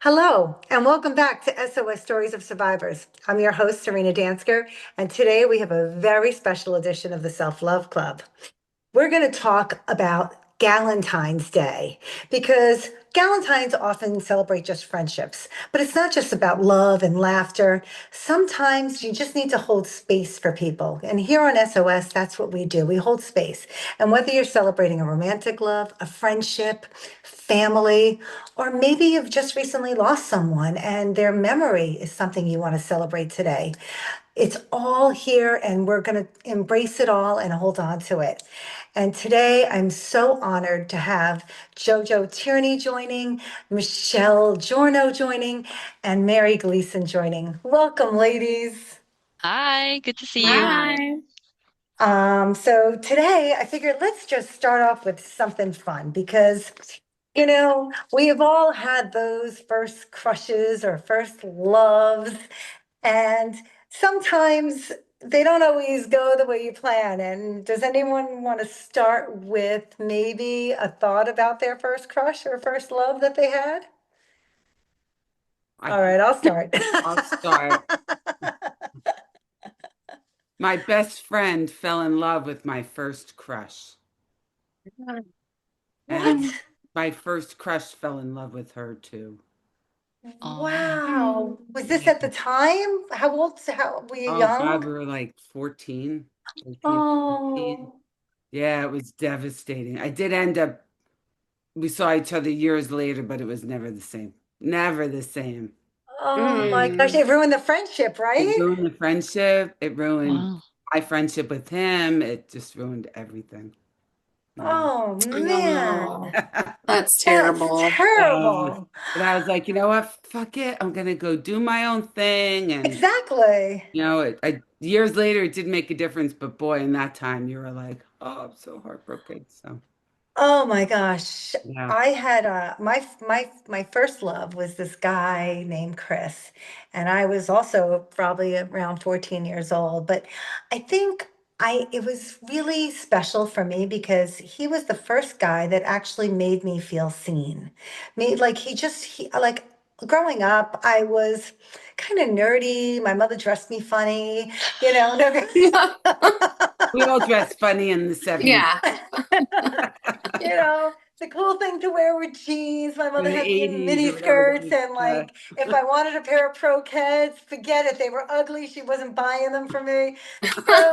Hello, and welcome back to SOS Stories of Survivors. I'm your host, Serina Dansker, and today we have a very special edition of the Self Love Club. We're going to talk about Galentine's Day because Galentines often celebrate just friendships, but it's not just about love and laughter. Sometimes you just need to hold space for people. And here on SOS, that's what we do. We hold space. And whether you're celebrating a romantic love, a friendship, family, or maybe you've just recently lost someone and their memory is something you want to celebrate today. It's all here, and we're going to embrace it all and hold on to it. And today, I'm so honored to have Jojo Tierney joining, Michelle Giorno joining, and Mary Gleeson joining. Welcome, ladies. Hi, good to see you. Hi. Hi. So today I figured let's just start off with something fun because, we have all had those first crushes or first loves, and sometimes they don't always go the way you plan. And does anyone want to start with maybe a thought about their first crush or first love that they had? I, All right, I'll start. I'll start. My best friend fell in love with my first crush, and What? my first crush fell in love with her too. Oh, Wow. Was this Yeah. at the time? How were you Oh God, young? we were like 14, 13, 14. Oh, Yeah, it was devastating. I did end up, we saw each other years later, but it was never the same. Never the same. oh my gosh. Mm. It ruined the friendship, It right? ruined the friendship. It ruined wow. my friendship with him. It just ruined everything. Yeah. Oh Oh no. man. That's That's terrible. terrible. But I was like, you know what? Fuck it. I'm gonna go do my own thing. And Exactly. years later, it did make a difference. But boy, in that time, you were like, oh, I'm so heartbroken. So Oh my gosh. yeah. I had my first love was this guy named Chris, and I was also probably around 14 years old, but I think I it was really special for me because he was the first guy that actually made me feel seen. Me like he like growing up, I was kind of nerdy. My mother dressed me funny, you know. Yeah. We all dressed funny in the 70s. Yeah. You know, the cool thing to wear were jeans. My In mother the had 80s mini or whatever it skirts, was. and like if I wanted a pair of Pro-Keds, forget it. They were ugly. She wasn't buying them for me. So,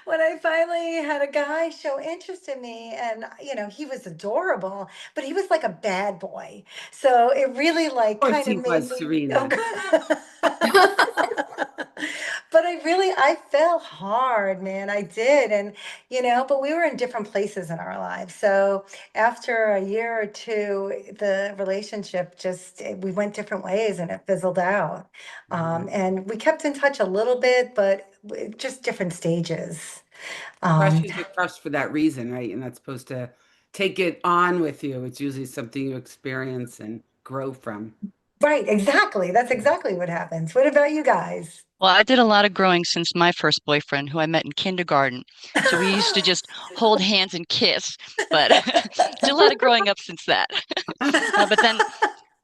when I finally had a guy show interest in me, and he was adorable, but he was like a bad boy. So it really Of like course kind of he made was, me Serena. but I fell hard, man. I did. And, but we were in different places in our lives. So after a year or two, the relationship we went different ways and it fizzled out. Yeah. And we kept in touch a little bit, but just different stages. Crush Um, is a crush for that reason, right? You're not supposed to take it on with you. It's usually something you experience and grow from. right, exactly. That's exactly what happens. What about you guys? Well, I did a lot of growing since my first boyfriend, who I met in kindergarten. So we used to just hold hands and kiss, but did a lot of growing up since that. Uh, but then,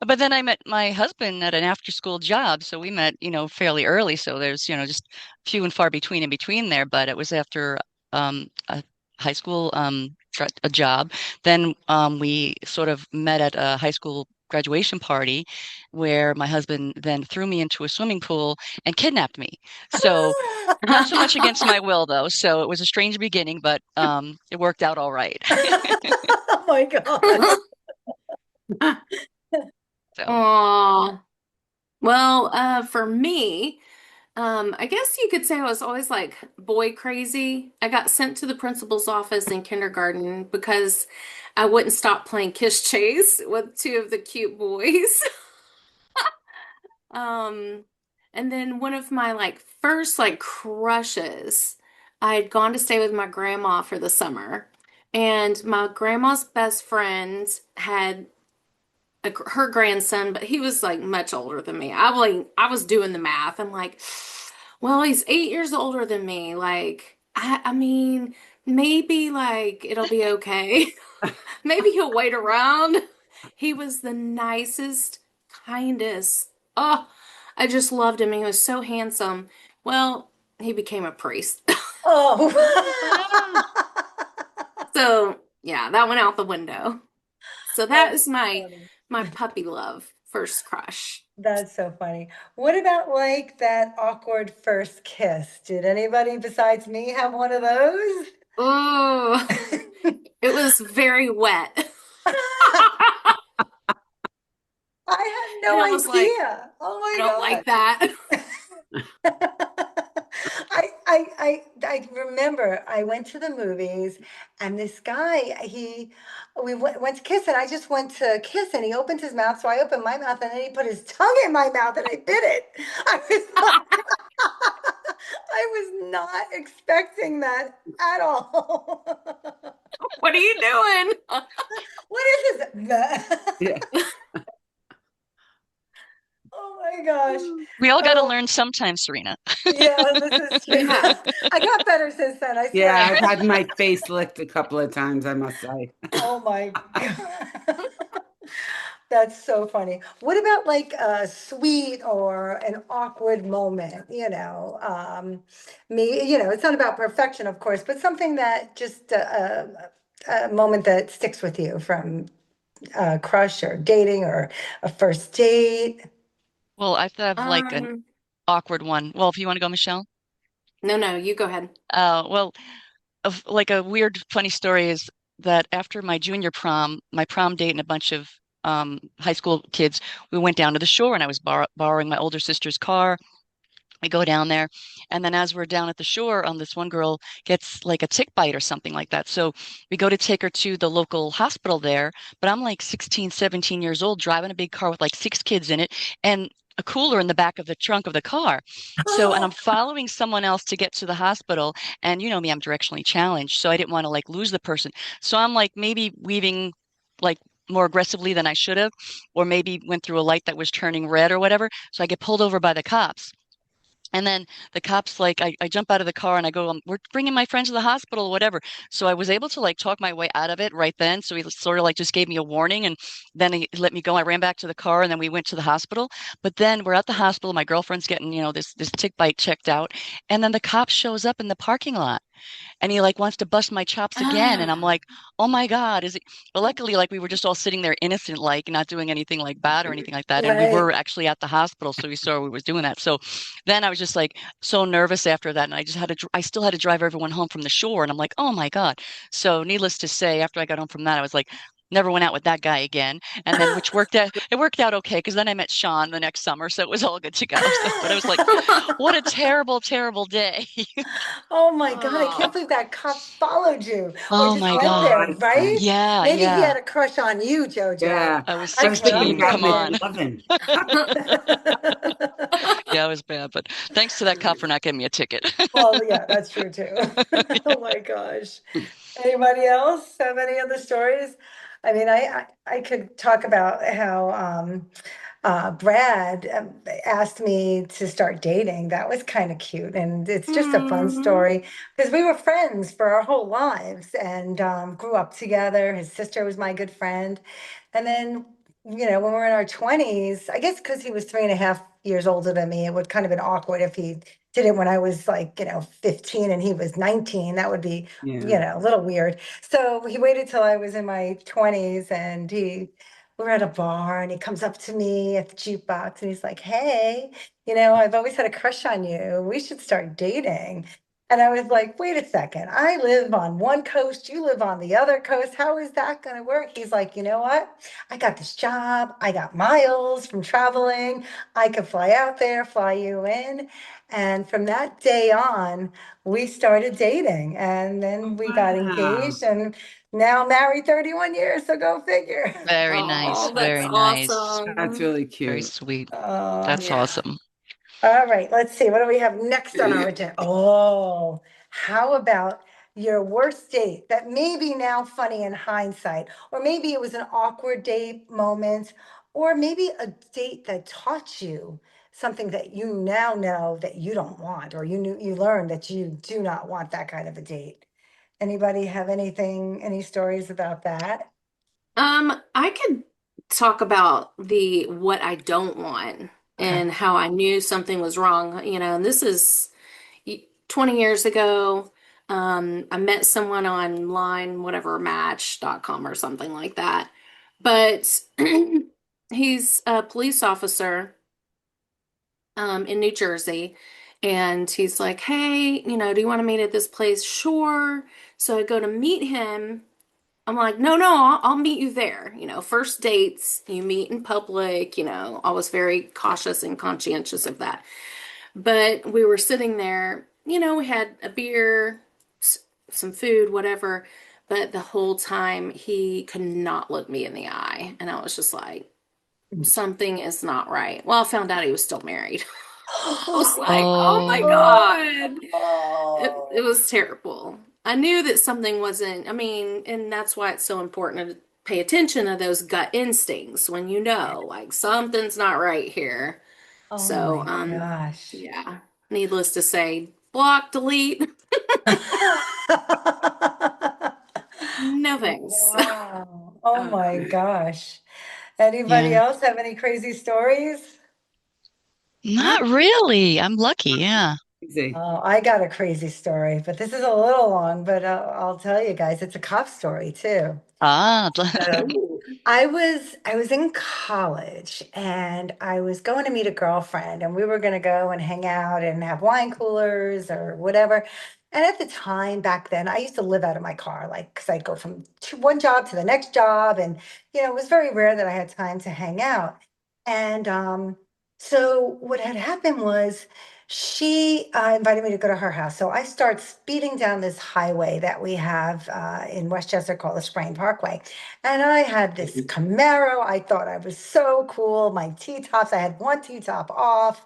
but then I met my husband at an after-school job, so we met, fairly early. So there's, just few and far between in between there. But it was after a high school a job. Then we sort of met at a high school graduation party where my husband then threw me into a swimming pool and kidnapped me. So not so much against my will though. So it was a strange beginning, but it worked out all right. Oh my God. So Aw. Well, for me, I guess you could say I was always like boy crazy. I got sent to the principal's office in kindergarten because I wouldn't stop playing kiss chase with two of the cute boys. Um, and then one of my like first like crushes, I had gone to stay with my grandma for the summer, and my grandma's best friend had her grandson, but he was like much older than me. I was doing the math. I'm like, well, he's 8 years older than me. Like, I mean, maybe like it'll be okay. Maybe he'll wait around. He was the nicest, kindest. Oh, I just loved him. He was so handsome. Well, he became a priest. Oh. Ah, So, yeah, that went out the window. So that That's is my funny. my puppy love first crush. That's so funny. What about like that awkward first kiss? Did anybody besides me have one of those? Oh, it was very wet. I had And no I was like, idea. Oh I my don't God. like that. I remember I went to the movies and this guy, we went to kiss and I just went to kiss and he opened his mouth. So I opened my mouth and then he put his tongue in my mouth and I bit it. I was like, I was not expecting that at all. What are you doing? What is this? Yeah. Oh my gosh. we all got to Oh, learn sometime, Serena. yeah, this is true. Yeah. I got better since then, I Yeah, swear. I've had my face licked a couple of times, I must say. Oh my God. That's so funny. What about like a sweet or an awkward moment, it's not about perfection, of course, but something that just a moment that sticks with you from a crush or dating or a first date. Well, I have like an Um, awkward one. Well, if you want to go, Michelle. no, no, you go ahead. Well, like a weird, funny story is that after my junior prom, my prom date and a bunch of high school kids, we went down to the shore and I was borrowing my older sister's car. We go down there, and then as we're down at the shore, this one girl gets like a tick bite or something like that. So we go to take her to the local hospital there, but I'm like 16, 17 years old, driving a big car with like six kids in it and a cooler in the back of the trunk of the car. So, and I'm following someone else to get to the hospital, and you know me, I'm directionally challenged, so I didn't want to like lose the person. So I'm like maybe weaving like more aggressively than I should have, or maybe went through a light that was turning red or whatever. So I get pulled over by the cops. And then the cops, like, I jump out of the car and I go, we're bringing my friend to the hospital, whatever. So I was able to like talk my way out of it right then. So he sort of like just gave me a warning and then he let me go. I ran back to the car and then we went to the hospital. But then we're at the hospital. My girlfriend's getting, this tick bite checked out. And then the cop shows up in the parking lot and he like wants to bust my chops again. And I'm Ah, like, oh my God, is it? But luckily, like we were just all sitting there innocent, like not doing anything like bad or anything like that. And we were Right. actually at the hospital, so we saw we was doing that. So then I was just like so nervous after that, and I just had to, I still had to drive everyone home from the shore, and I'm like, oh my God. So needless to say, after I got home from that, I was like. Never went out with that guy again. And then, which worked out, it worked out okay because then I met Sean the next summer. So it was all good to go. So, but I was like, what a terrible, terrible day. Oh my God, I can't oh, believe that cop followed you or Oh just my went God. there, Oh, right? Yeah, Maybe he yeah. had a crush on you, Jojo. yeah. I was I was That's what I'm 16. thinking Come probably on. thinking. 11. Yeah, it was bad, but thanks to that cop for not giving me a ticket. Well, yeah, that's true too. Oh my gosh. Anybody else have any other stories? I mean, I could talk about how Brad asked me to start dating. That was kind of cute. And it's just a fun hmm. story because we were friends for our whole lives and grew up together. His sister was my good friend. And then, when we're in our 20s, I guess because he was 3.5 years older than me, it would kind of been awkward if he did it when I was like, 15 and he was 19. That would be, Yeah. a little weird. So he waited till I was in my 20s and we were at a bar and he comes up to me at the jukebox and he's like, hey, I've always had a crush on you. We should start dating. And I was like, wait a second. I live on one coast, you live on the other coast. How is that going to work? He's like, you know what? I got this job. I got miles from traveling. I could fly out there, fly you in. And from that day on, we started dating and then we got Wow. engaged and now married 31 years. So go figure. Very nice, Oh, that's very nice. That's awesome. really Very cute. sweet. Oh, That's Yeah. awesome. all right. Let's see. What do we have next on our agenda? Oh, how about your worst date that may be now funny in hindsight, or maybe it was an awkward date moment, or maybe a date that taught you something that you now know that you don't want, or you learned that you do not want that kind of a date. Anybody have any stories about that? I could talk about the what I don't want Okay. and how I knew something was wrong. And this is 20 years ago. I met someone online, whatever, match.com or something like that. But he's a police officer in New Jersey. And he's like, hey, do you want to meet at this place? Sure. So I go to meet him. I'm like, no, no, I'll meet you there. First dates, you meet in public, I was very cautious and conscientious of that. But we were sitting there, we had a beer, some food, whatever. But the whole time he could not look me in the eye. And I was just like, something is not right. Well, I found out he was still married. I was like, oh my Oh, God. It Oh. was terrible. I knew that something wasn't, I mean, and that's why it's so important to pay attention to those gut instincts when like something's not right here. Oh So, my gosh. yeah, needless to say, block, delete, no thanks. Wow. Oh Oh, my gosh. Anybody yeah. else have any crazy stories? Not really. I'm lucky. Yeah. Easy. Oh, I got a crazy story, but this is a little long, but I'll tell you guys, it's a cop story too. Ah, So ooh. I was in college and I was going to meet a girlfriend and we were going to go and hang out and have wine coolers or whatever. And at the time back then, I used to live out of my car, like because I'd go from one job to the next job, and it was very rare that I had time to hang out. And so what had happened was she invited me to go to her house. So I start speeding down this highway that we have in Westchester called the Sprain Parkway. And I had this Camaro. I thought I was so cool. My T-tops, I had one T-top off,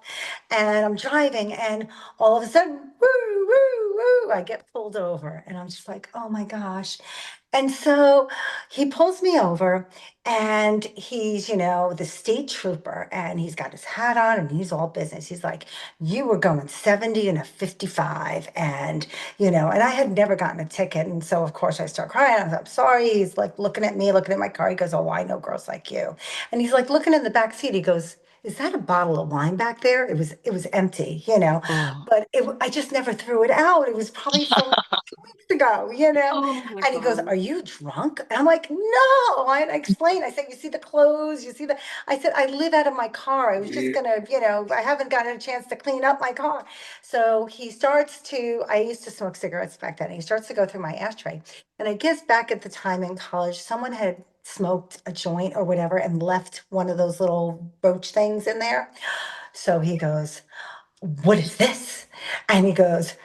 and I'm driving, and all of a sudden, woo, woo, woo, I get pulled over. And I'm just like, oh my gosh. And so he pulls me over, and he's, the state trooper, and he's got his hat on and he's all business. He's like, you were going 70 and a 55. And I had never gotten a ticket. And so, of course, I start crying. I'm sorry. He's like looking at me, looking at my car. He goes, oh, I know girls like you. And he's like looking in the back seat. He goes, is that a bottle of wine back there? It was empty. oh. But I just never threw it out. It was probably from 2 weeks ago. Oh my And he goes, God. are you drunk? And I'm like, no. I explained. I said, you see the clothes, you see I said, I live out of my car. I was just gonna, I haven't gotten a chance to clean up my car. So I used to smoke cigarettes back then. He starts to go through my ashtray. And I guess back at the time in college, someone had smoked a joint or whatever and left one of those little roach things in there. So he goes, what is this? And he goes,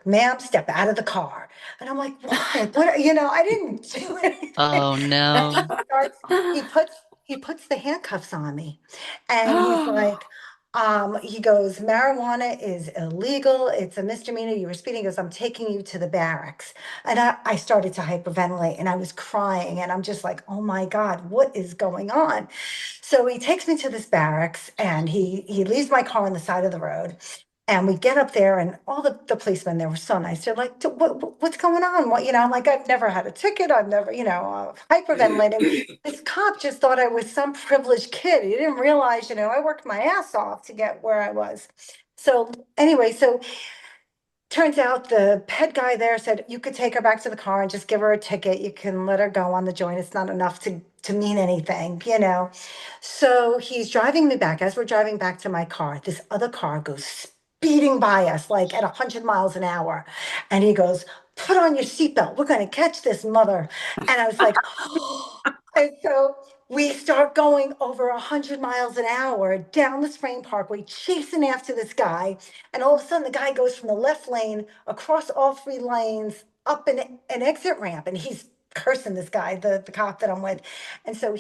ma'am, step out of the car. And I'm like, why? I didn't do anything. Oh And no. he puts the handcuffs on me. And he's like, he goes, marijuana is illegal. It's a misdemeanor. You were speeding. He goes, I'm taking you to the barracks. And I started to hyperventilate and I was crying. And I'm just like, oh my God, what is going on? So he takes me to this barracks and he leaves my car on the side of the road. And we get up there, and all the policemen there were so nice. They're like, what's going on? I'm like, I've never had a ticket. I've never, hyperventilating. This cop just thought I was some privileged kid. He didn't realize, I worked my ass off to get where I was. So anyway, so turns out the head guy there said you could take her back to the car and just give her a ticket. You can let her go on the joint. It's not enough to mean anything. So he's driving me back. As we're driving back to my car, this other car goes speeding by us like at 100 miles an hour. And he goes, put on your seatbelt. We're going to catch this mother. And I was like, and so we start going over 100 miles an hour down the Sprain Parkway, chasing after this guy. And all of a sudden, the guy goes from the left lane across all three lanes up an exit ramp. And he's cursing this guy, the cop that I'm with. And so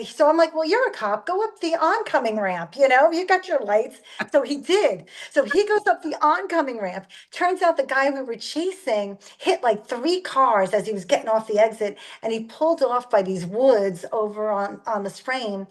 so I'm like, well, you're a cop. Go up the oncoming ramp. You got your lights. So he did. So he goes up the oncoming ramp. Turns out the guy we were chasing hit like three cars as he was getting off the exit, and he pulled off by these woods over on the Sprain.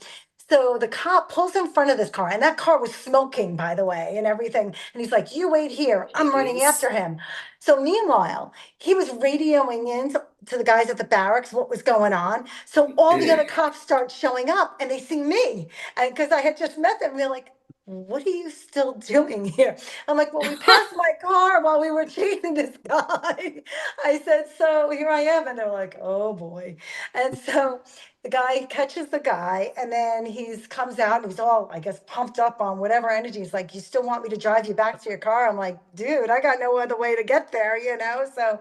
So the cop pulls in front of this car, and that car was smoking, by the way, and everything. And he's like, "You wait here. I'm running Jeez. after him." So meanwhile, he was radioing in to the guys at the barracks what was going on. So all the other cops start showing up, and they see me, and because I had just met them, they're like, "What are you still doing here?" I'm like, "Well, we passed my car while we were chasing this guy." I said, "So here I am," and they're like, "Oh boy." And so the guy catches the guy, and then he's comes out and he's all, I guess, pumped up on whatever energy. He's like, "You still want me to drive you back to your car?" I'm like, "Dude, I got no other way to get there, you know?" So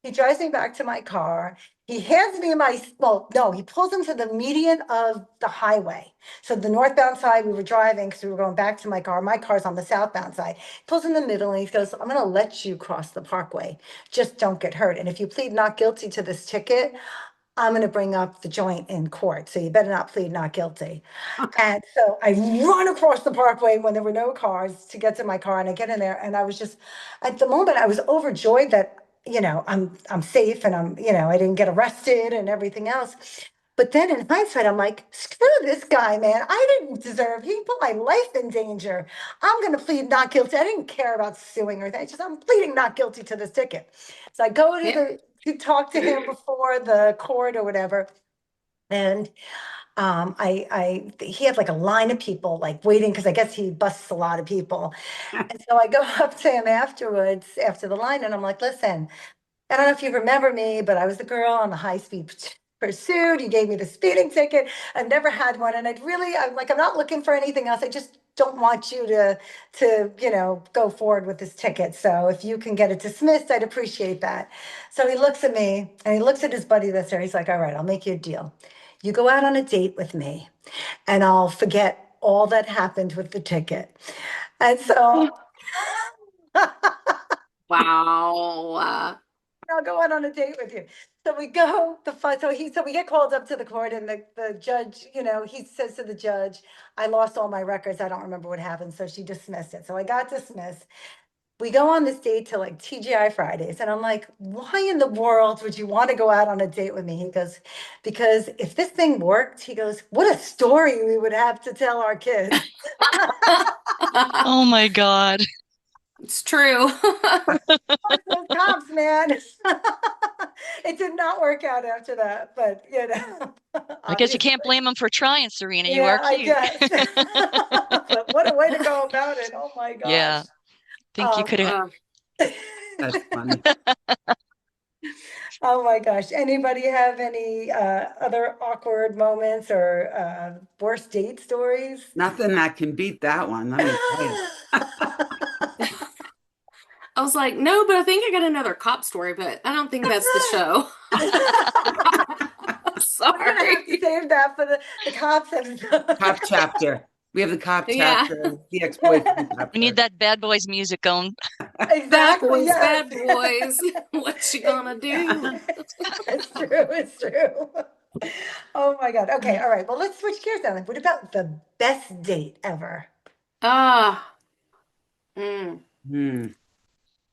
he drives me back to my car. He hands me my, well, no, he pulls into the median of the highway. So the northbound side we were driving because we were going back to my car. My car's on the southbound side. He pulls in the middle and he goes, "I'm going to let you cross the parkway. Just don't get hurt. And if you plead not guilty to this ticket, I'm going to bring up the joint in court. So you better not plead not guilty." And so I run across the parkway when there were no cars to get to my car, and I get in there, and I was just, at the moment, I was overjoyed that, I'm safe, and I didn't get arrested and everything else. But then in hindsight, I'm like, screw this guy, man. I didn't deserve. He put my life in danger. I'm going to plead not guilty. I didn't care about suing or anything. I'm pleading not guilty to this ticket. So I go to Yeah. to talk to him before the court or whatever, and he had like a line of people like waiting because I guess he busts a lot of people. And so I go up to him afterwards, after the line, and I'm like, "Listen, I don't know if you remember me, but I was the girl on the high speed pursuit. You gave me the speeding ticket. I've never had one, and I'm like, I'm not looking for anything else. I just don't want you to go forward with this ticket. So if you can get it dismissed, I'd appreciate that." So he looks at me and he looks at his buddy that's there. He's like, "All right, I'll make you a deal. You go out on a date with me, and I'll forget all that happened with the ticket." And so Wow. I'll go out on a date with you. So we go so we get called up to the court, and the judge, he says to the judge, "I lost all my records. I don't remember what happened." So she dismissed it. So I got dismissed. We go on this date to like TGI Fridays, and I'm like, "Why in the world would you want to go out on a date with me?" He goes, "Because if this thing worked," he goes, "what a story we would have to tell our kids." Oh my God. It's true. Those cops, man. It did not work out after that, but I guess you can't obviously. blame him for trying, Serena. You Yeah, are I cute. guess. But what a way to go about it. Oh my gosh. Yeah. Think you Um, could have. Uh, That's funny. oh my gosh. Anybody have any other awkward moments or worst date stories? Nothing that can beat that one. Let me tell you. I was like, no, but I think I got another cop story, but I don't think that's the show. We're gonna have to Sorry. save that for the cops Cop episode. chapter. We have the cop Yeah. chapter, the ex-boyfriend We need chapter. that bad boys music going. Bad Exactly, boys, yes. bad boys. What you gonna do? It's true, it's true. Oh my God. Okay, all right. Well, let's switch gears then. What about the best date ever? Ah, mm, Hmm.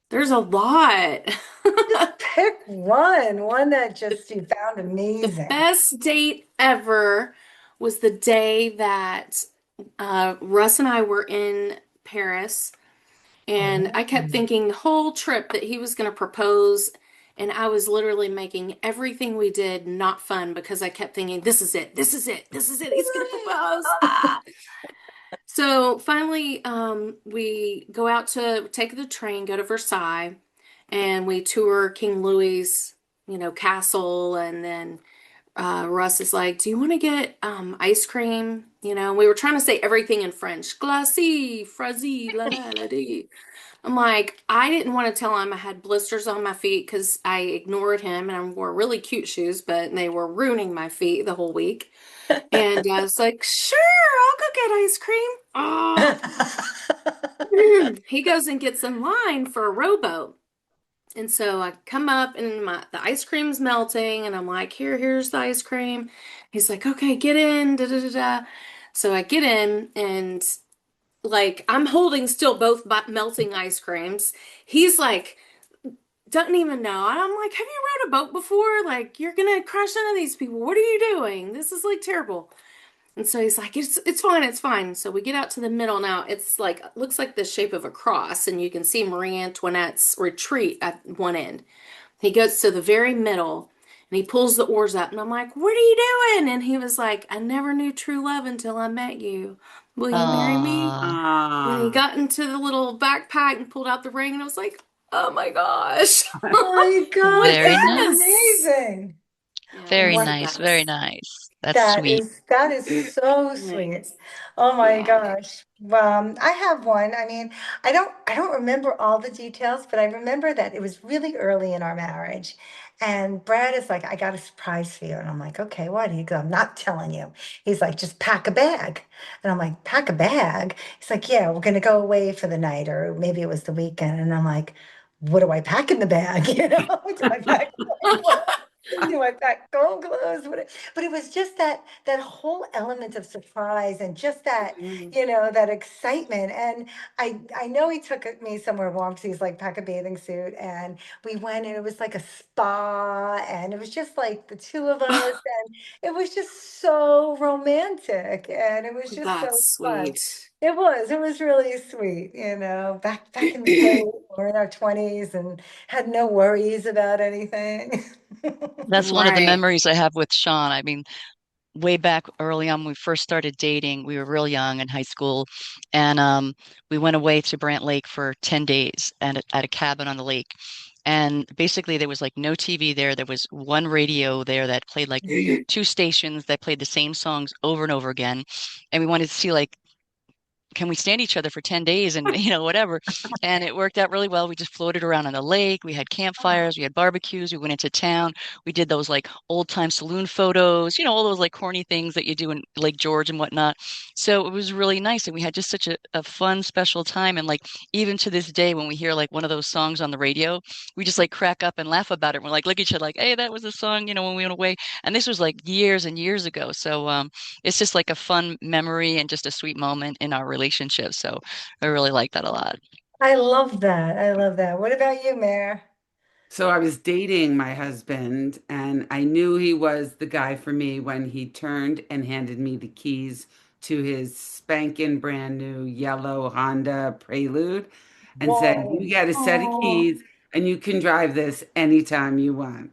there's a lot. Just pick one that The, just you found the amazing. best date ever was the day that Russ and I were in Paris. And Oh. I kept thinking the whole trip that he was going to propose. And I was literally making everything we did not fun because I kept thinking, this is it, this is it, this is it. He's going to propose. Ah. So finally, we go out to take the train, go to Versailles, and we tour King Louis's, castle. And then Russ is like, "Do you want to get ice cream?" We were trying to say everything in French. Glacis, fraise, la la la dee. I'm like, I didn't want to tell him I had blisters on my feet because I ignored him and I wore really cute shoes, but they were ruining my feet the whole week. And I was like, sure, I'll go get ice cream. Oh. He goes and gets in line for a rowboat. And so I come up and the ice cream's melting and I'm like, here's the ice cream. He's like, okay, get in, da da da da. So I get in and like I'm holding still both melting ice creams. He's like, doesn't even know. And I'm like, have you rowed a boat before? Like, you're gonna crash into these people. What are you doing? This is like terrible. And so he's like, it's fine, it's fine. So we get out to the middle now. It's like looks like the shape of a cross, and you can see Marie Antoinette's retreat at one end. He goes to the very middle and he pulls the oars up, and I'm like, "What are you doing?" And he was like, "I never knew true love until I met you. Will you marry me?" Ah, And he Ah. got into the little backpack and pulled out the ring, and I was like, "Oh my gosh." Oh my God, very that's Yes. nice. amazing. Yeah, it Very was the What nice. Very best. nice. That's that sweet. is that is so sweet. Thanks. Oh my Yeah. gosh. I have one. I mean, I don't remember all the details, but I remember that it was really early in our marriage. And Brad is like, I got a surprise for you. And I'm like, okay, what? He goes, I'm not telling you. He's like, just pack a bag. And I'm like, pack a bag? He's like, yeah, we're gonna go away for the night, or maybe it was the weekend. And I'm like, what do I pack in the bag? Do I pack do I pack cold clothes? But it was just that whole element of surprise and just that, Mhm. that excitement. And I know he took me somewhere warm because he's like, pack a bathing suit. And we went and it was like a spa and it was just like the two of us. And it was just so romantic. And it was just so That's fun. sweet. It was really sweet, back in the day, we're in our 20s and had no worries about anything. That's one of the Right. memories I have with Sean. I mean, way back early on when we first started dating, we were real young in high school, and we went away to Brant Lake for 10 days and at a cabin on the lake. And basically, there was like no TV there. There was one radio there that played like two stations that played the same songs over and over again. And we wanted to see like can we stand each other for 10 days and whatever. And it worked out really well. We just floated around on the lake. We had campfires, we had barbecues, we went into town. We did those like old time saloon photos, all those like corny things that you do in Lake George and whatnot. So it was really nice. And we had just such a fun, special time. And like even to this day, when we hear like one of those songs on the radio, we just like crack up and laugh about it. We're like, look at each other like, hey, that was a song, when we went away. And this was like years and years ago. So it's just like a fun memory and just a sweet moment in our relationship. So I really like that a lot. I love that. I love that. What about you, Mayor? So I was dating my husband, and I knew he was the guy for me when he turned and handed me the keys to his spanking brand new yellow Honda Prelude and said, Whoa. "You get a set of Oh, keys and you can drive this anytime you want."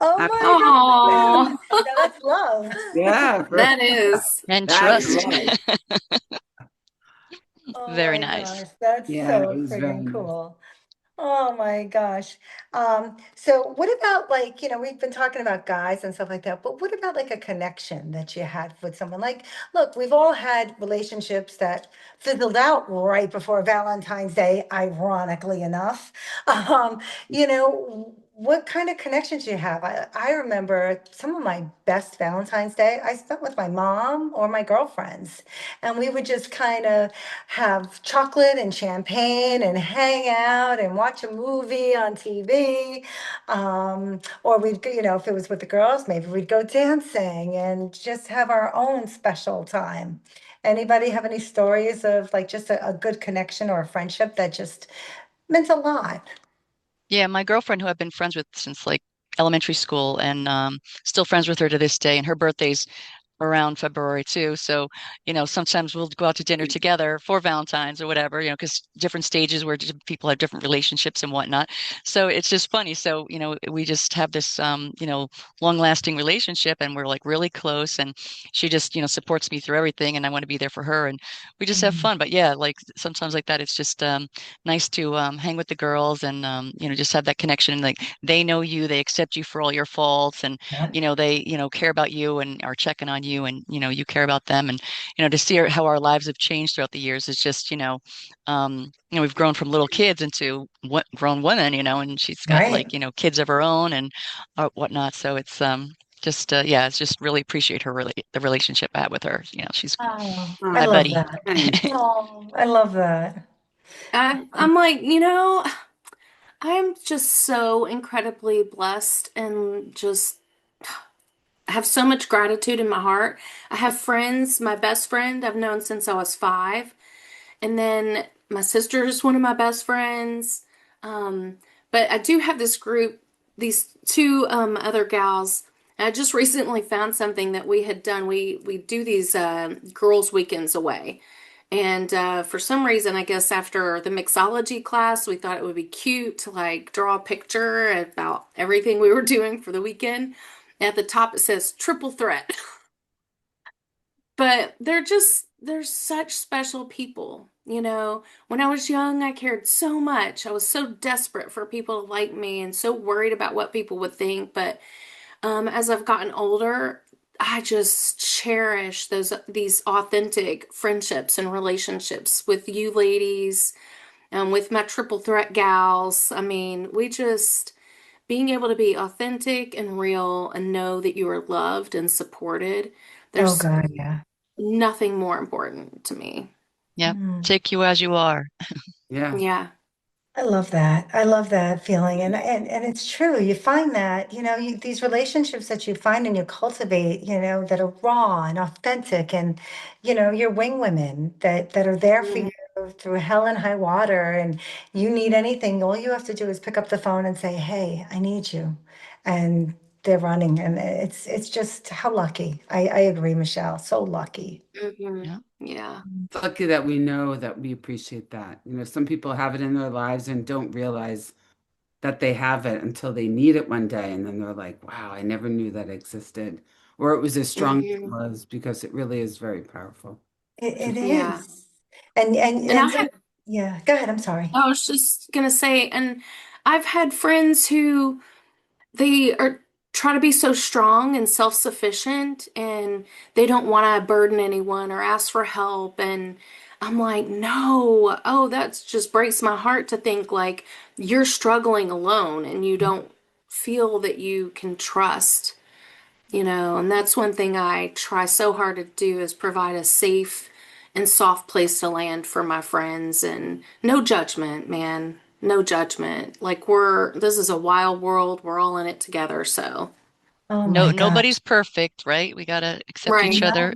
oh I- my Oh, God. Now that's love. yeah, that is. And that's trust. love. Oh Very my nice. gosh, that's Yeah, it so was very friggin' nice. cool. Oh my gosh. So what about like, we've been talking about guys and stuff like that, but what about like a connection that you had with someone? Like, look, we've all had relationships that fizzled out right before Valentine's Day, ironically enough. Um, what kind of connections do you have? I remember some of my best Valentine's Day I spent with my mom or my girlfriends, and we would just kind of have chocolate and champagne and hang out and watch a movie on TV. Or if it was with the girls, maybe we'd go dancing and just have our own special time. Anybody have any stories of like just a good connection or a friendship that just meant a lot? Yeah, my girlfriend who I've been friends with since like elementary school and still friends with her to this day. And her birthday's around February too. So, sometimes we'll go out to dinner together for Valentine's or whatever, because different stages where people have different relationships and whatnot. So it's just funny. So, we just have this, long lasting relationship and we're like really close and she just, supports me through everything and I want to be there for her and we just have Mhm. fun. But yeah, like sometimes like that, it's just nice to hang with the girls and, just have that connection. And like they know you, they accept you for all your faults and Yeah. they care about you and are checking on you and you care about them and to see how our lives have changed throughout the years is just we've grown from little kids into grown women, and she's got Right. like kids of her own and whatnot, so it's just yeah, it's just really appreciate the relationship I have with her. She's Oh, I my Oh, love buddy. that. nice. Oh, I love that. I'm like, I'm just so incredibly blessed and just have so much gratitude in my heart. I have friends, my best friend I've known since I was 5. And then my sister is one of my best friends. Um, but I do have this group, these two other gals, I just recently found something that we had done. We do these girls' weekends away. And for some reason, I guess after the mixology class, we thought it would be cute to like draw a picture about everything we were doing for the weekend. At the top, it says triple threat. But they're such special people. You know, when I was young, I cared so much. I was so desperate for people to like me and so worried about what people would think. But as I've gotten older, I just cherish these authentic friendships and relationships with you ladies and with my triple threat gals. I mean, we just being able to be authentic and real and know that you are loved and supported. Oh There's God, yeah. nothing more important to me. Yep. Mm. Take you as you are. Yeah. Yeah. I love that. I love that feeling. And it's true. You find that, these relationships that you find and you cultivate, that are raw and authentic and, your wing women that are there for Mhm. you through hell and high water. And you need anything, all you have to do is pick up the phone and say, "Hey, I need you." And they're running. And it's just how lucky. I agree, Michelle. So lucky. Yeah. Yeah. It's lucky that we know that we appreciate that. Some people have it in their lives and don't realize that they have it until they need it one day. And then they're like, wow, I never knew that existed. Or it was as strong as it Hmm. was, because it really is very powerful. It Yeah. is. And and And and some, yeah, go ahead. I'm sorry. I was just gonna say, and I've had friends who they are try to be so strong and self-sufficient and they don't want to burden anyone or ask for help. And I'm like, no, oh, that just breaks my heart to think like you're struggling alone and you don't feel that you can trust. And that's one thing I try so hard to do is provide a safe and soft place to land for my friends and no judgment, man. No judgment. Like this is a wild world. We're all in it together, so. Oh No, my God. nobody's perfect, right? We gotta accept each Right. other,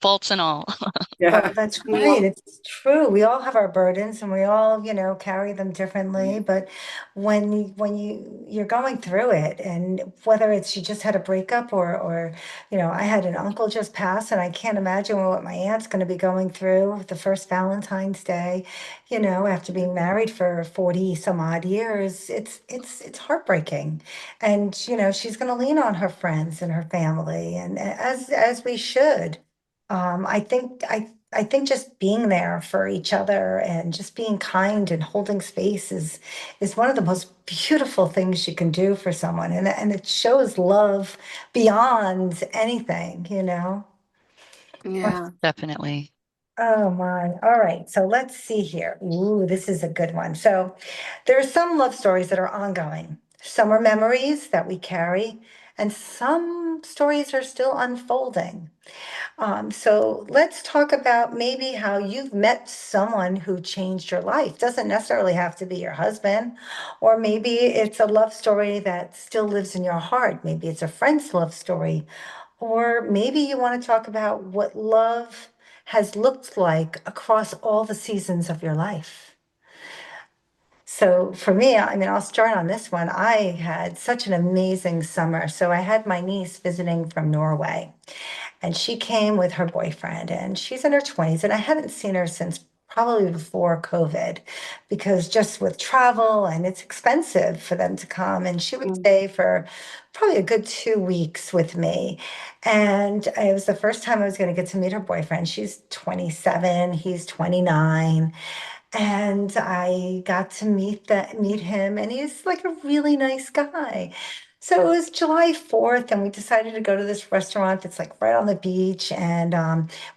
faults and all. Well, Yeah. that's right. Yeah. It's true. We all have our burdens and we all, carry them differently. But when you're going through it, and whether it's you just had a breakup or I had an uncle just pass, and I can't imagine what my aunt's going to be going through the first Valentine's Day, after being married for 40 some odd years. It's heartbreaking. And she's going to lean on her friends and her family, and as we should. I think just being there for each other and just being kind and holding space is one of the most beautiful things you can do for someone, and it shows love beyond anything. Yeah. Definitely. Oh my. All right. So let's see here. Ooh, this is a good one. So there are some love stories that are ongoing. Some are memories that we carry, and some stories are still unfolding. So let's talk about maybe how you've met someone who changed your life. Doesn't necessarily have to be your husband, or maybe it's a love story that still lives in your heart. Maybe it's a friend's love story, or maybe you want to talk about what love has looked like across all the seasons of your life. So for me, I mean, I'll start on this one. I had such an amazing summer. So I had my niece visiting from Norway. And she came with her boyfriend, and she's in her 20s. And I hadn't seen her since probably before COVID, because just with travel and it's expensive for them to come. And she would Mm. stay for probably a good 2 weeks with me. And it was the first time I was going to get to meet her boyfriend. She's 27, he's 29. And I got to meet him, and he's like a really nice guy. So it was July 4th, and we decided to go to this restaurant that's like right on the beach, and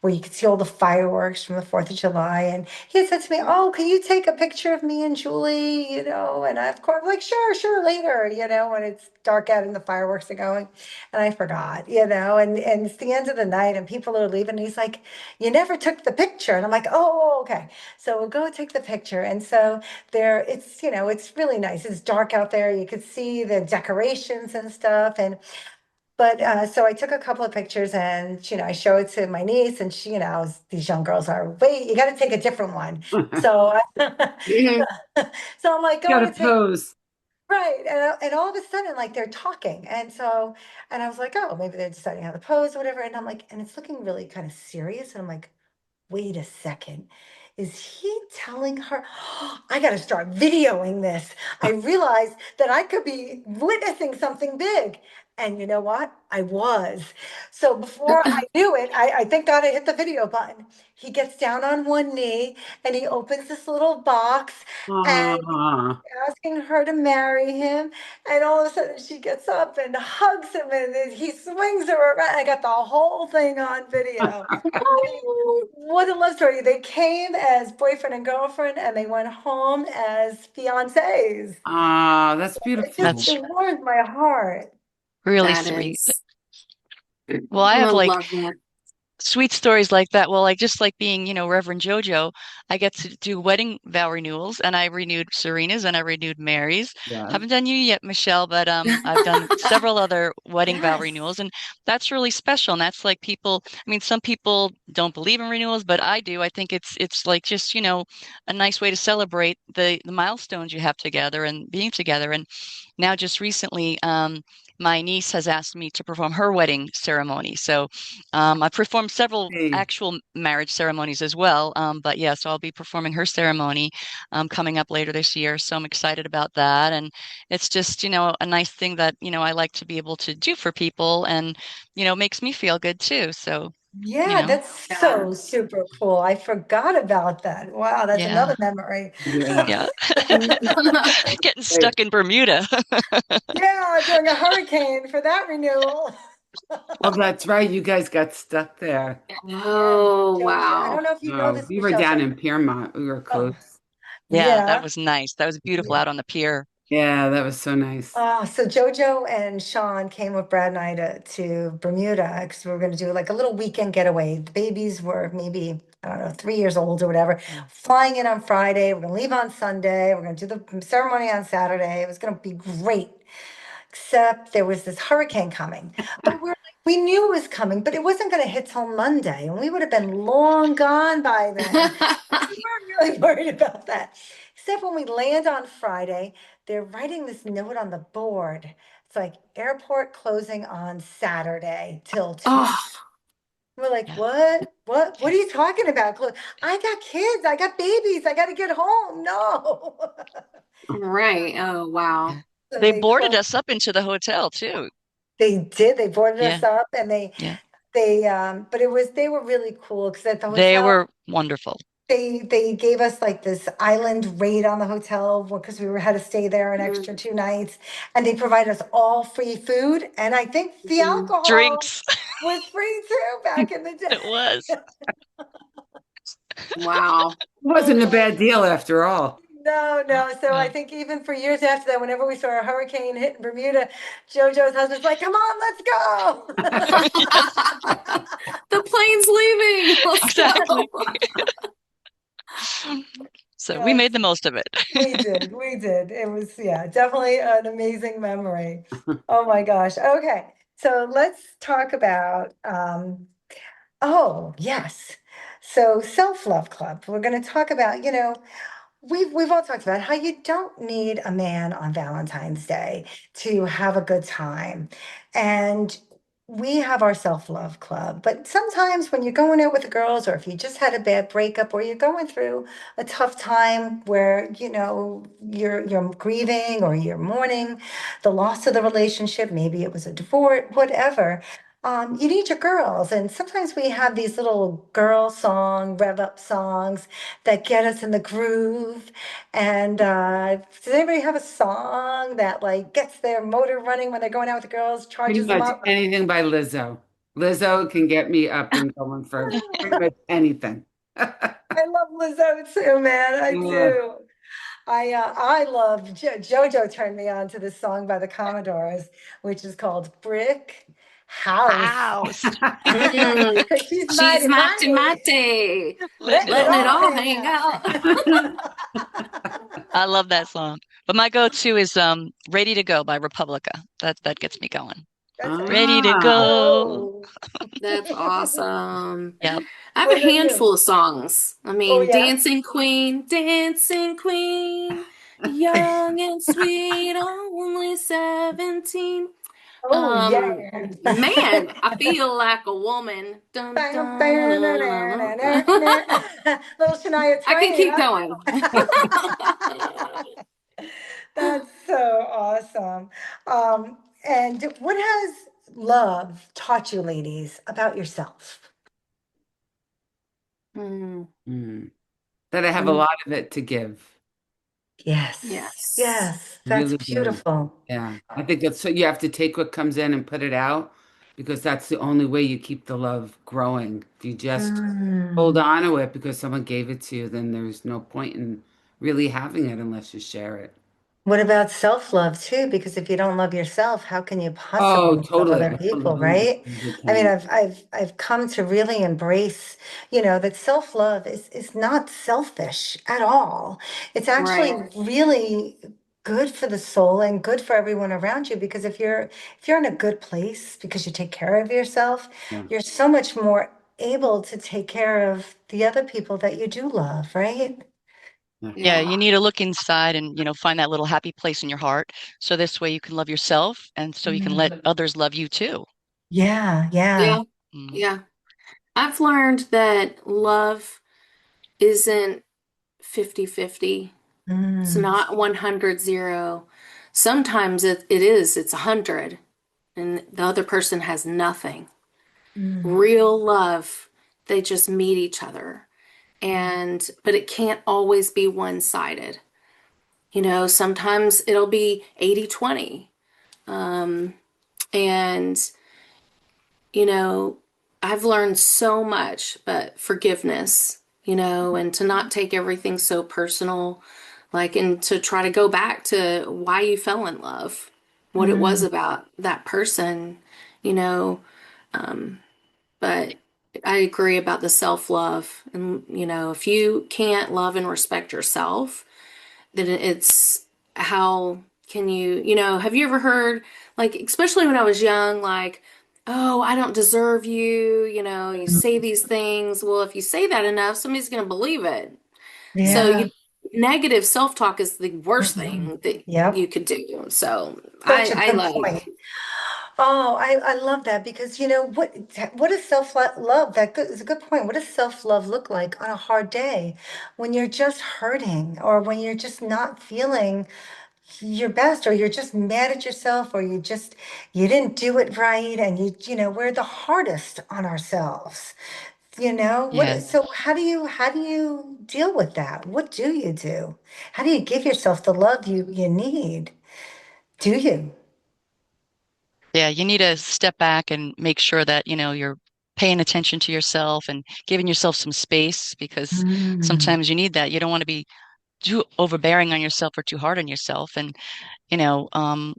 where you could see all the fireworks from the 4th of July. And he had said to me, "Oh, can you take a picture of me and Julie?" And I, of course, like, "Sure, sure, later," when it's dark out and the fireworks are going. And I forgot. And it's the end of the night, and people are leaving. And he's like, "You never took the picture." And I'm like, "Oh, okay." So we'll go take the picture. And so it's really nice. It's dark out there. You could see the decorations and stuff. But so I took a couple of pictures, and, I show it to my niece, and she, as these young girls are, "Wait, you got to take a different one." So, You so I'm like gotta going to take pose. Right. And all of a sudden, like they're talking. And I was like, oh, maybe they're deciding how to pose or whatever. And I'm like, and it's looking really kind of serious. And I'm like, wait a second. Is he telling her, I got to start videoing this? I realized that I could be witnessing something big. And you know what? I was. So before I knew it, I thank God I hit the video button. He gets down on one knee and he opens this little box and Ah, asking her to marry him. And all of a sudden she gets up and hugs him and then he swings her around. I got the whole thing on video. I mean, what a love story. They came as boyfriend and girlfriend and they went home as fiancés. ah, that's It just, beautiful. That's it warmed my heart. really That sweet. is, Well, I I have like love that. sweet stories like that. Well, like just like being, Reverend Jojo, I get to do wedding vow renewals, and I renewed Serena's and I renewed Mary's. Yeah. Haven't done you yet, Michelle, but I've done several other wedding vow Yes. renewals, and that's really special. And that's like people, I mean, some people don't believe in renewals, but I do. I think it's like just, a nice way to celebrate the milestones you have together and being together. And now just recently, my niece has asked me to perform her wedding ceremony. So I performed several Hey. actual marriage ceremonies as well. But yeah, so I'll be performing her ceremony coming up later this year. So I'm excited about that. And it's just, a nice thing that, I like to be able to do for people and, makes me feel good too. So, you Yeah, know, that's Yeah. so super cool. I forgot about that. Wow, that's another yeah, memory. Yeah. yeah. Getting Hey. stuck in Bermuda. Yeah, during a hurricane for that renewal. Oh, that's right. You guys got stuck there. Yeah, Oh, Jojo. I don't wow. know if you know Oh, this, we were Michelle. down So, in Piermont. We were oh, close. Yeah, that yeah. was nice. That was beautiful Yeah. out on the pier. Yeah, that was so nice. So Jojo and Sean came with Brad and I to Bermuda because we were going to do like a little weekend getaway. The babies were maybe, I don't know, 3 years old or whatever. Flying in on Friday. We're going to leave on Sunday. We're going to do the ceremony on Saturday. It was going to be great. Except there was this hurricane coming. But we knew it was coming, but it wasn't going to hit till Monday, and we would have been long gone by then. We weren't really worried about that. Except when we land on Friday, they're writing this note on the board. It's like airport closing on Saturday till 2. Oh, We're like, Yeah. what? What are you talking about? I got kids, I got babies, I got to get home. No. right. Oh, wow. Yeah. So They they boarded closed. us up into the hotel too. They did. They boarded Yeah, us up and yeah. but they were really cool because at the They hotel, were wonderful. they gave us like this island rate on the hotel because had to stay there an Mhm. extra 2 nights, and they provided us all free food. And I think the Mhm. alcohol Drinks. was free too back in the It was. day. Wow. It wasn't a bad deal after all. No, no. So I Yeah. think even for years after that, whenever we saw a hurricane hitting Bermuda, JoJo's husband's like, "Come on, let's go." The plane's leaving. Let's Exactly. go. So we Yes. made the most of it. We did. We did. It was, yeah, definitely an amazing memory. Oh my gosh. Okay. So let's talk about, oh, yes. So self-love club. We're going to talk about, we've all talked about how you don't need a man on Valentine's Day to have a good time. And we have our self-love club. But sometimes when you're going out with the girls, or if you just had a bad breakup, or you're going through a tough time where, you're grieving or you're mourning the loss of the relationship, maybe it was a divorce, whatever. You need your girls. And sometimes we have these little girl song, rev up songs that get us in the groove. And does anybody have a song that like gets their motor running when they're going out with the girls, Pretty charges them much up? anything by Lizzo. Lizzo can get me up and going for pretty much anything. I love Lizzo too, man. I Yeah. do. I love JoJo turned me on to this song by the Commodores, which is called Brick House. House. Mm. She's She's mighty mate mighty, mate. Letting it letting it Letting it all all hang. all hang hang out. out. I love that song. But my go-to is Ready to Go by Republica. That gets me going. That's Ready to Ah, go. oh. That's awesome. Yep. I have What a about you? handful of songs. I Oh mean, yeah. Dancing Queen, Dancing Queen. Young and sweet, only 17. Oh, yeah. Man, I feel like a woman. Dun, dun, dun, dun, dun. Little Shania I can Twain, keep going. huh? That's so awesome. And what has love taught you, ladies, about yourself? Mm, Mm. That I have a mm, lot of it to give. Yes, yes. yes, that's Really do. beautiful. Yeah. I think that's so you have to take what comes in and put it out because that's the only way you keep the love growing. If you just hold Mm. on to it because someone gave it to you, then there's no point in really having it unless you share it. What about self-love too? Because if you don't love yourself, how can you Oh, possibly love totally. other I totally people, agree right? with you. I mean, Can. I've come to really embrace, that self-love is not selfish at all. It's actually Right. really good for the soul and good for everyone around you because if you're in a good place because you take care of yourself, Yeah. you're so much more able to take care of the other people that you do love, right? Yeah. Yeah, Yeah. you need to look inside and, find that little happy place in your heart. So this way you can love yourself and so you can let others love you too. Yeah, yeah. Yeah. Mm. Yeah. I've learned that love isn't 50-50. It's Mm, not 100-0. Sometimes it is, it's 100, and the other person has nothing. mm, Real love, they just meet each other. But it can't always be one-sided. Sometimes it'll be 80-20. And you know, I've learned so much, but forgiveness, and to not take everything so personal, like, and to try to go back to why you fell in love, what it was mm. about that person, you know. But I agree about the self-love. And, if you can't love and respect yourself, then it's how can have you ever heard, like, especially when I was young, like, oh, I don't deserve you, you say these things. Well, if you say that enough, somebody's going to believe it. So Yeah. negative self-talk is the worst Mhm. thing that you Yep. could do. So Such I a I good like, point. Oh, I love that because what does self-love, is a good point. What does self-love look like on a hard day when you're just hurting or when you're just not feeling your best or you're just mad at yourself or you didn't do it right and we're the hardest on ourselves. Yeah. So how do you deal with that? What do you do? How do you give yourself the love you need? Do you? Yeah, you need to step back and make sure that, you're paying attention to yourself and giving yourself some space because Mm, sometimes you need that. You don't want to be too overbearing on yourself or too hard on yourself. And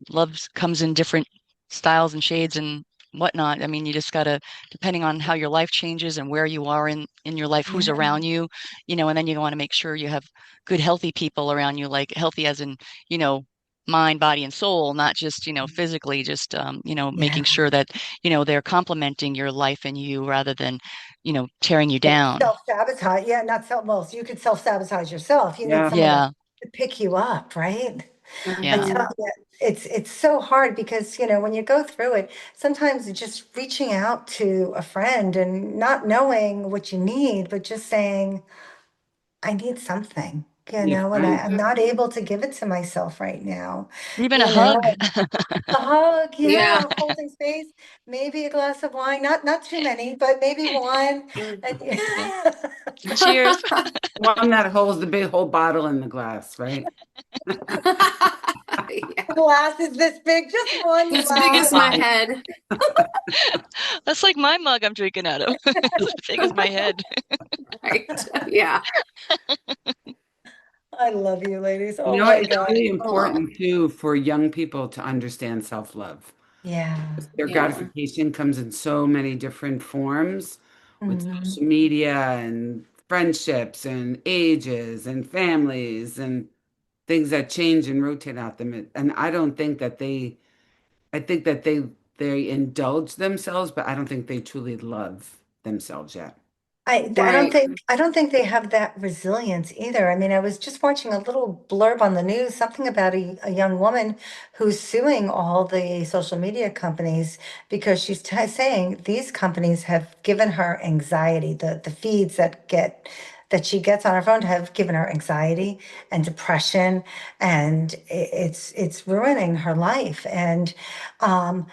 love comes in different styles and shades and whatnot. I mean, you just gotta, depending on how your life changes and where you are in your life, who's yeah, around you, and then you want to make sure you have good, healthy people around you, like healthy as in, you know, mind, body, and soul, not just, physically, just, making yeah. sure that, they're complementing your life and you rather than, tearing you down. Self-sabotage. Yeah, not self, well, so you could self-sabotage yourself. You need Yeah. someone to, Yeah. to pick you up, right? I Yeah. mhm. tell you, it's so hard because, when you go through it, sometimes just reaching out to a friend and not knowing what you need, but just saying, I need something, Yeah. and Right. I'm not able to give it to myself right now. Even a You know, hug. a hug, Yeah. yeah, holding space, maybe a glass of wine, not too many, but maybe one. And Yeah. yeah. Cheers. One that holds the big whole bottle in the glass, right? Yeah. Glass is this big, just one As big glass. as my head. That's like my mug I'm drinking out of. It's as big as my head. Right. Yeah. I love you, ladies. You Oh know what? my It's God. really Oh, important too for young people to understand self-love. Yeah. Their yeah. gratification comes in so many different forms with Mhm. social media and friendships and ages and families and things that change and rotate out them. And I don't think that I think that they indulge themselves, but I don't think they truly love themselves yet. Right. I don't think they have that resilience either. I mean, I was just watching a little blurb on the news, something about a young woman who's suing all the social media companies because she's t saying these companies have given her anxiety. The feeds that she gets on her phone have given her anxiety and depression, and it's ruining her life. Um,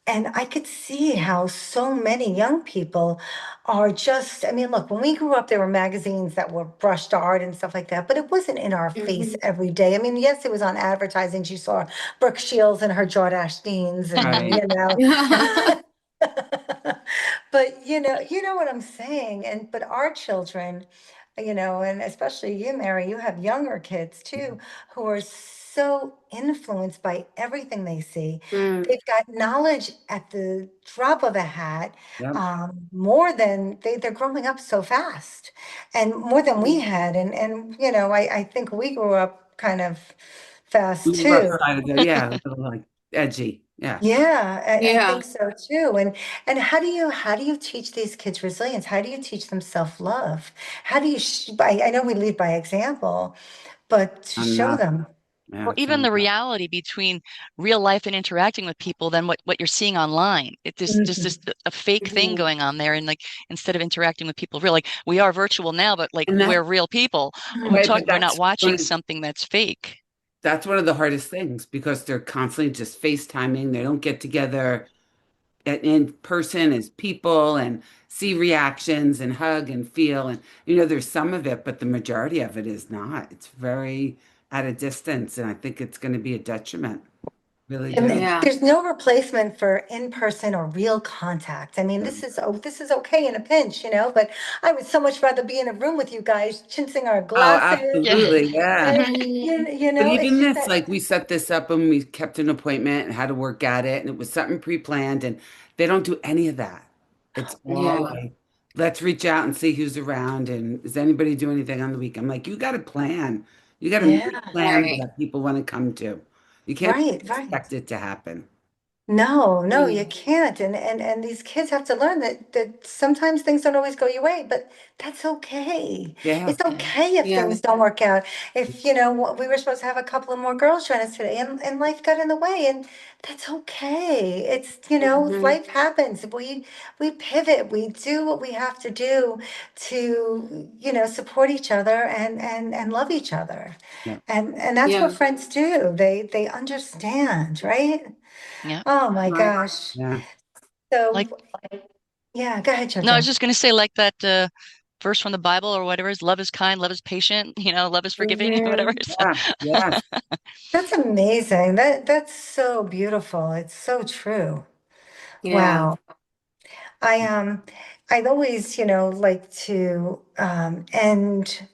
and I could see how so many young people are just, I mean, look, when we grew up, there were magazines that were brushed art and stuff like that, but it wasn't in our face Hmm. every day. I mean, yes, it was on advertising. You saw Brooke Shields and her Jordache jeans and, Right. you know. Yeah. But you know what I'm saying. And but our children, and especially you, Mary, you have younger kids too, who are so influenced by everything they see. Mm, They've got knowledge at the drop of a hat, Yep. more than they're growing up so fast and more than we mm, had. And I think we grew up kind of We fast were too. outside of the, yeah, a little like edgy. Yeah. Yeah, I yeah. think so too. And how do you teach these kids resilience? How do you teach them self-love? How do you I know we lead by example, but to show Enough. them. Yeah, Or it's even the enough. reality between real life and interacting with people than what you're seeing online. It just Mhm. this a fake thing Mhm. going on there, and like instead of interacting with people real, like we are virtual now, but like And we're that, real people. right, but We're not watching something that's fake. that's one of the hardest things because they're constantly just FaceTiming. They don't get together in person as people and see reactions and hug and feel. And, there's some of it, but the majority of it is not. It's very at a distance. And I think it's going to be a detriment. Really I do. mean, Yeah. there's no replacement for in-person or real contact. I mean, this is okay in a pinch, but I would so much rather be in a room with you guys, chinsing our Oh, glasses, Yeah. absolutely. Yeah. right? Mhm. But It's even just this, that, like we set this up and we kept an appointment and had to work at it, and it was something pre-planned, and they don't do any of that. It's all Yeah. like, let's reach out and see who's around, and does anybody do anything on the week? I'm like, you got to plan. You got to make yeah, plans Right. that people want to come to. You can't right, right. expect it to happen. No, no, you Mm. can't. And these kids have to learn that sometimes things don't always go your way, but that's okay. Yeah. It's okay if Yeah. things don't work out. If, we were supposed to have a couple of more girls join us today and life got in the way and that's okay. It's, Mhm. life happens. We pivot. We do what we have to do to, support each other and love each other. Yeah. And that's what Yeah. friends do. They understand, right? Yeah. Oh my Right. gosh. Yeah. Like, So, yeah, go ahead, no, I was Jojo. just going to say, like that verse from the Bible or whatever is love is kind, love is patient, love is forgiving, whatever. Mhm. So, Yeah. Yes. That's amazing. That's so beautiful. It's so true. Yeah. Wow. I I'd always, like to end,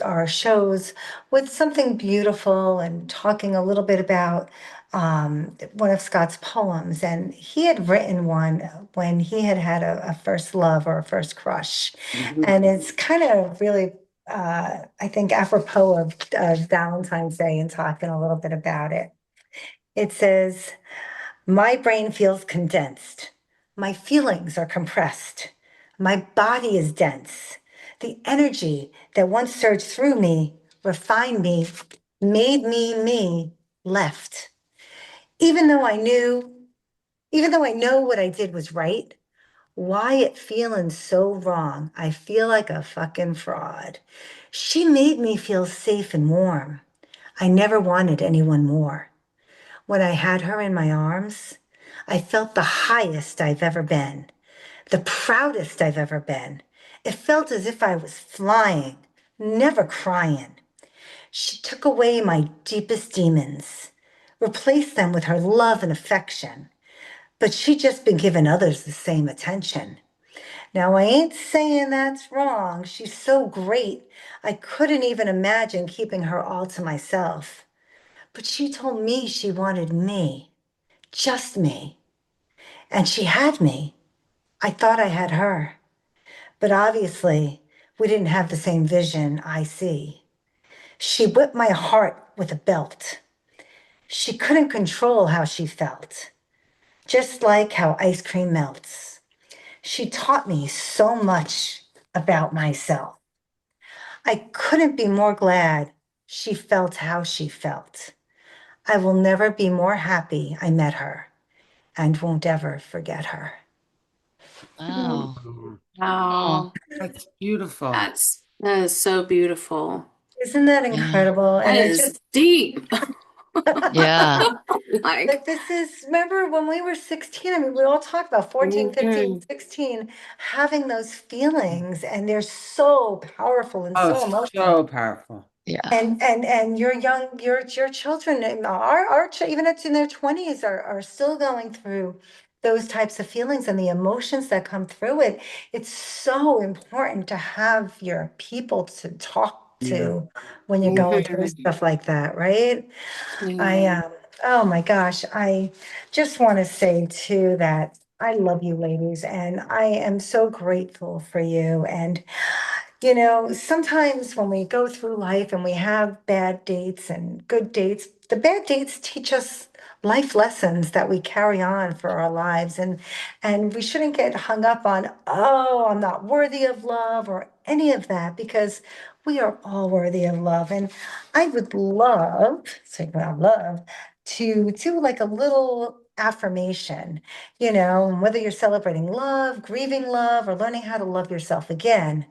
our shows with something beautiful and talking a little bit about one of Scott's poems. And he had written one when he had had a first love or a first crush. Mhm. And it's kind of really I think apropos of Valentine's Day and talking a little bit about it. It says, my brain feels condensed. My feelings are compressed. My body is dense. The energy that once surged through me, refined me, made me me, left. Even though I knew, even though I know what I did was right, why it feeling so wrong? I feel like a fucking fraud. She made me feel safe and warm. I never wanted anyone more. When I had her in my arms, I felt the highest I've ever been, the proudest I've ever been. It felt as if I was flying, never crying. She took away my deepest demons, replaced them with her love and affection, but she'd just been giving others the same attention. Now, I ain't saying that's wrong. She's so great. I couldn't even imagine keeping her all to myself. But she told me she wanted me, just me. And she had me. I thought I had her. But obviously, we didn't have the same vision I see. She whipped my heart with a belt. She couldn't control how she felt, just like how ice cream melts. She taught me so much about myself. I couldn't be more glad she felt how she felt. I will never be more happy I met her and won't ever forget her. Wow. Oh, Oh, Wow. that's beautiful. That is so beautiful. Isn't that yeah. incredible? That And it is just, deep. Yeah. Like, but this is, remember when we were 16, I mean, we all talked about 14, 15, mhm. 16, having those feelings, and they're so powerful and Oh, so emotional. so powerful. Yeah. And your children and even it's in their 20s are still going through those types of feelings and the emotions that come through it. It's so important to have your people to talk Yeah. to when you're going through Mhm. stuff like that, right? I Yeah. oh my gosh, I just want to say too that I love you ladies and I am so grateful for you. And sometimes when we go through life and we have bad dates and good dates, the bad dates teach us life lessons that we carry on for our lives. And we shouldn't get hung up on, oh, I'm not worthy of love or any of that, because we are all worthy of love. And I would love, speaking about love, to do like a little affirmation, whether you're celebrating love, grieving love, or learning how to love yourself again.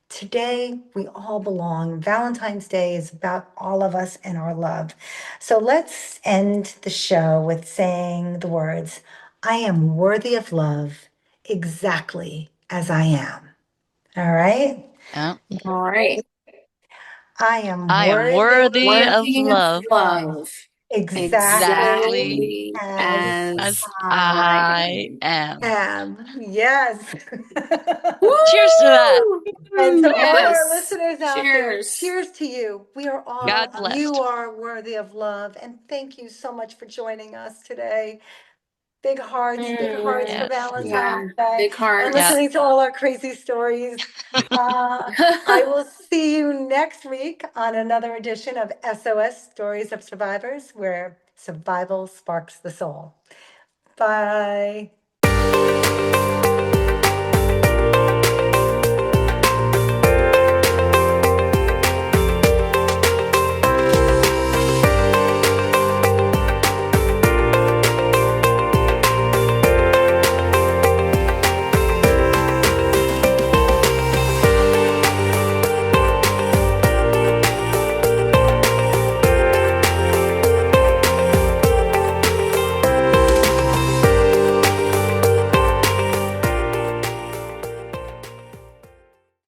Today, we all belong. Valentine's Day is about all of us and our love. So let's end the show with saying the words, I am worthy of love exactly as I am. All right? Yeah. All right. I am I am worthy worthy of of Worthy of love love love exactly exactly exactly as as as I I I am. am. am. Yes. Cheers to that. Woo! And to all of our Yes. listeners out there, Cheers. cheers to you. God You blessed. are worthy of love. And thank you so much for joining us today. Big hearts for Yes. Valentine's Yeah. Day Big and Yeah. hearts. listening to all our crazy stories. I will see you next week on another edition of SOS Stories of Survivors, where survival sparks the soul. Bye.